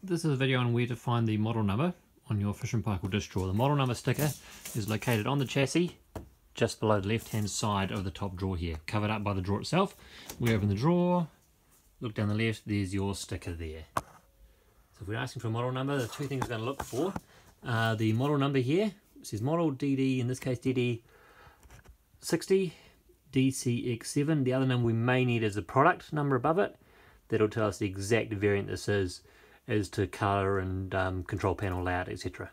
This is a video on where to find the model number on your Fisher and Paykel dish drawer. The model number sticker is located on the chassis just below the left hand side of the top drawer here, covered up by the drawer itself. We open the drawer, look down the left, there's your sticker there. So if we're asking for a model number, the two things we're going to look for are the model number here. It says model DD, in this case DD60, DCX7. The other number we may need is the product number above it. That'll tell us the exact variant this is as to colour and control panel layout, etc.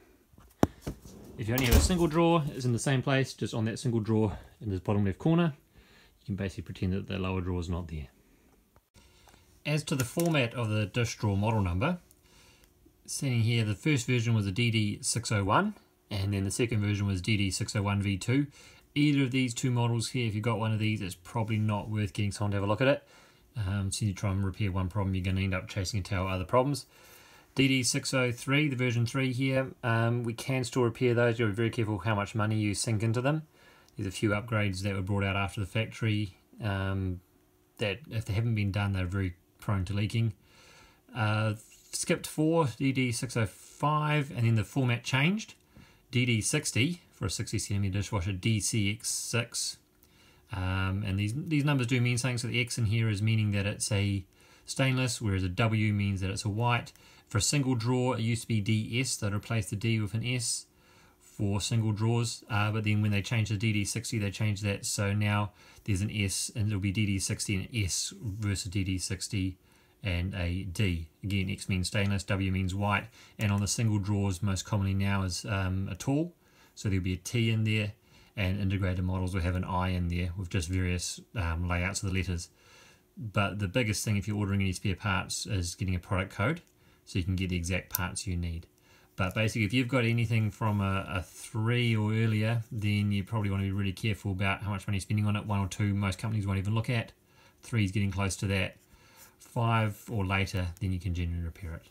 If you only have a single drawer, it's in the same place, just on that single drawer in the bottom left corner. You can basically pretend that the lower drawer is not there. As to the format of the dish drawer model number, seeing here the first version was a DD601 and then the second version was DD601V2. Either of these two models here, if you've got one of these, it's probably not worth getting someone to have a look at it. So you try and repair one problem, you're going to end up chasing a tail other problems. DD603, the version 3 here, we can still repair those. You'll be very careful how much money you sink into them. There's a few upgrades that were brought out after the factory that if they haven't been done, they're very prone to leaking. Skipped 4, DD605, and then the format changed. DD60 for a 60cm dishwasher, DCX6. And these numbers do mean something. So the X in here is meaning that it's a stainless, whereas a W means that it's a white. For a single drawer, it used to be DS. They'd replace the D with an S for single drawers. But then when they changed to DD60, they changed that. So now there's an S, and it'll be DD60 and S versus DD60 and a D. Again, X means stainless, W means white. And on the single drawers, most commonly now is a tall. So there'll be a T in there. And integrated models will have an I in there with just various layouts of the letters. But the biggest thing if you're ordering any spare parts is getting a product code so you can get the exact parts you need. But basically if you've got anything from a 3 or earlier, then you probably want to be really careful about how much money you're spending on it. 1 or 2 most companies won't even look at. 3 is getting close to that. 5 or later, then you can generally repair it.